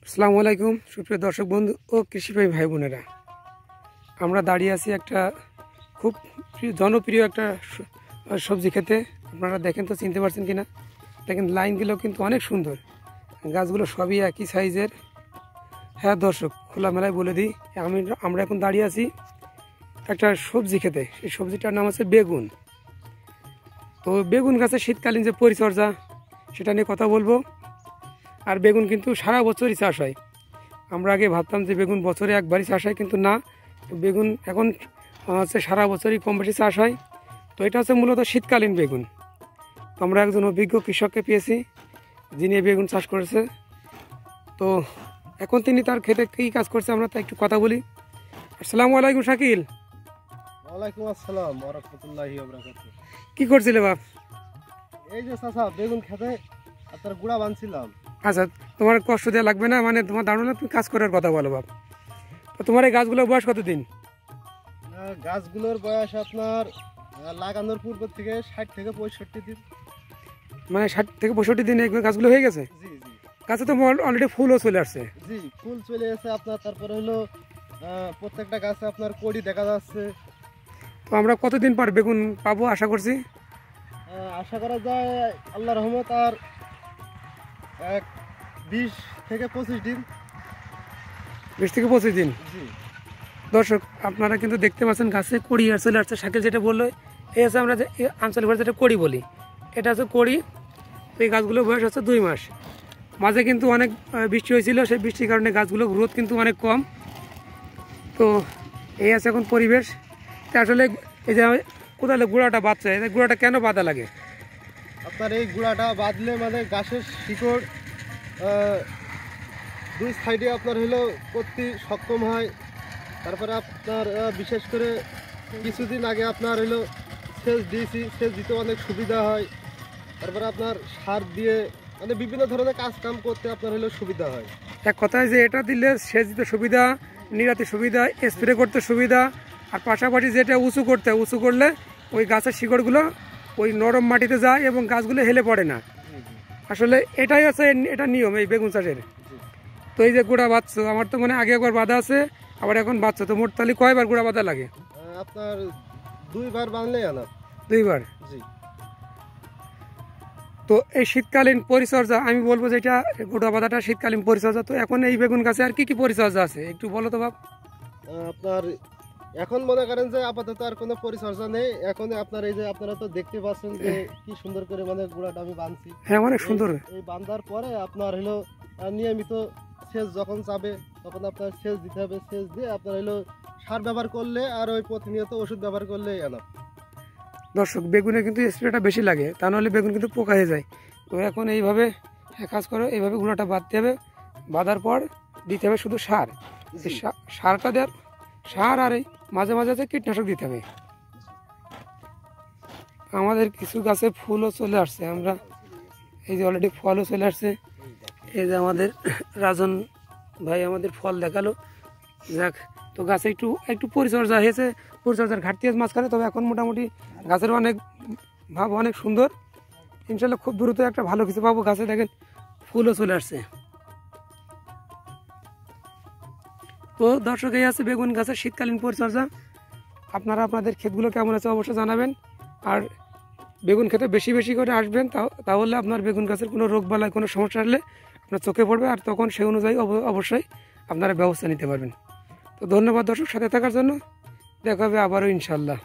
আসসালামু আলাইকুম সুপ্রিয় দর্শক বন্ধু ও কৃষিপ্রেমী ভাই বোনেরা, আমরা দাঁড়িয়ে আছি একটা খুব জনপ্রিয় একটা সবজি খেতে। আপনারা দেখেন তো চিনতে পারছেন কিনা। দেখেন লাইনগুলো কিন্তু অনেক সুন্দর, গাছগুলো সবই একই সাইজের। হ্যাঁ দর্শক, খোলামেলায় বলে দিই, আমরা এখন দাঁড়িয়ে আছি একটা সবজি খেতে। সেই সবজিটার নাম হচ্ছে বেগুন। তো বেগুন গাছের শীতকালীন যে পরিচর্যা সেটা নিয়ে কথা বলবো। আর বেগুন কিন্তু সারা বছরই চাষ হয়। আমরা আগে ভাবতাম যে বেগুন বছরে একবারই চাষ হয়, কিন্তু না, বেগুন এখন হচ্ছে সারা বছরই কম বেশি চাষ হয়। তো এটা হচ্ছে মূলত শীতকালীন বেগুন। তো আমরা একজন অভিজ্ঞ কৃষককে পেয়েছি যিনি বেগুন চাষ করেছে। তো এখন তিনি তার খেতে কী কাজ করছে আমরা তা একটু কথা বলি। আসসালামু আলাইকুম শাকিল। ওয়ালাইকুম আসসালাম ওয়া রাহমাতুল্লাহি ওয়া বারাকাতুহু। কি করছিলে বাপ? এই যে চাচা বেগুন খেতে আপনার গুড়া বানছিলাম। আচ্ছা, তোমার কষ্ট দেওয়া লাগবে না, মানে তোমার দাঁড়ানো, তুমি কাজ করার কথা বলো বাপ। তো তোমার এই গাছগুলোর বয়স কতদিন? গাছগুলোর বয়স আপনার লাগানোর পূর্ব থেকে 60 থেকে 65 দিন। মানে 60 থেকে 65 দিন এই গাছগুলো হয়ে গেছে? জি জি। গাছে তো অলরেডি ফুলও চলে আসছে। জি, ফুল চলে এসে আপনার, তারপরে হলো প্রত্যেকটা গাছে আপনার কড়ি দেখা যাচ্ছে। তো আমরা কতদিন পর বেগুন পাবো আশা করছি? আশা করা যায় আল্লাহর রহমত আর 20 থেকে 25 দিন। 20 থেকে 25 দিন। জি দর্শক, আপনারা কিন্তু দেখতে পাচ্ছেন গাছে কড়ি আর চলে আসছে। শাকিল যেটা বললো, এই আছে আমরা যে আঞ্চলিক ভাষায় যেটা কড়ি বলি, এটা হচ্ছে কড়ি। এই গাছগুলোর বয়স হচ্ছে 2 মাস। মাঝে কিন্তু অনেক বৃষ্টি হয়েছিল, সেই বৃষ্টির কারণে গাছগুলো গ্রোথ কিন্তু অনেক কম। তো এই আছে এখন পরিবেশ। তো আসলে এই যে কোথায় গুঁড়াটা বাঁধছে, এই গুঁড়াটা কেন বাঁধা লাগে? আপনার এই গুঁড়াটা বাঁধলে মানে গাছের শিকড় দুই সাইডে আপনার হলো করতে সক্ষম হয়। তারপরে আপনার বিশেষ করে কিছুদিন আগে আপনার হলো সেচ দিয়েছি, সেচ দিতে অনেক সুবিধা হয়। তারপরে আপনার সার দিয়ে মানে বিভিন্ন ধরনের কাজ কাম করতে আপনার হলো সুবিধা হয়। এক কথায় যে এটা দিলে সেচ দিতে সুবিধা, নিরাতে সুবিধা, স্প্রে করতে সুবিধা, আর পাশাপাশি যেটা উঁচু করলে ওই গাছের শিকড়গুলো ওই নরম মাটিতে যায় এবং গাছগুলো হেলে পড়ে না। আসলে এটাই আছে, এটা নিয়ম এই বেগুন চাষের। তো এই যে গুঁড়া বাঁধছো, আমার তো মনে আগে একবার বাঁধা আছে, আবার এখন বাঁধছো, তো মোট তাহলে কয়বার গুঁড়া বাঁধা লাগে? আপনার 2 বার বানলেই আনা। 2 বার। জি। তো এই শীতকালীন পরিচর্যা আমি বলবো যে এটা গুঁড়া বাঁধাটা শীতকালীন পরিচর্যা। তো এখন এই বেগুন গাছে আর কি কি পরিচর্যা আছে একটু বলো তো বাপ। আপনার এখন মনে করেন যে আপাতত আর কোনো পরিচর্যা নেই। এখন আপনার এই যে আপনারা তো দেখতে পাচ্ছেন যে কি সুন্দর করে মানে গুঁড়াটা আমি বানছি। হ্যাঁ, অনেক সুন্দর। এই বান্ধার পরে আপনার হলো নিয়মিত সেচ যখন যাবে তখন আপনার সেচ দিতে হবে। সেচ দিয়ে আপনার হলো সার ব্যবহার করলে আর ওই প্রতিনিয়ত ওষুধ ব্যবহার করলে এনাফ। দর্শক, বেগুনে কিন্তু স্প্রেটা বেশি লাগে, তা নাহলে বেগুন কিন্তু পোকা হয়ে যায়। তো এখন এইভাবে কাজ করো, এইভাবে গুঁড়াটা বাঁধতে হবে। বাঁধার পর দিতে হবে শুধু সার। সারটা দেওয়ার সার আর এই মাঝে মাঝে কীটনাশক দিতে হবে। আমাদের কিছু গাছে ফুলও চলে আসছে, আমরা এই যে অলরেডি ফলও চলে আসছে। এই যে আমাদের রাজন ভাই আমাদের ফল দেখালো। যাক, তো গাছে একটু একটু পরিচর্যা হয়েছে, পরিচর্যার ঘাটতি আছে মাঝখানে। তবে এখন মোটামুটি গাছের অনেক ভাব অনেক সুন্দর। ইনশাল্লাহ খুব দ্রুত একটা ভালো কিছু পাবো। গাছে দেখেন ফুলও চলে আসছে। তো দর্শক, এই আছে বেগুন গাছের শীতকালীন পরিচর্যা। আপনারা আপনাদের ক্ষেতগুলো কেমন আছে অবশ্যই জানাবেন। আর বেগুন খেতে বেশি বেশি করে আসবেন, তাহলে আপনার বেগুন গাছের কোনো রোগ বালাই কোনো সমস্যা হলে আপনার চোখে পড়বে, আর তখন সেই অনুযায়ী অবশ্যই আপনারা ব্যবস্থা নিতে পারবেন। তো ধন্যবাদ দর্শক সাথে থাকার জন্য। দেখা হবে আবারও ইনশাল্লাহ।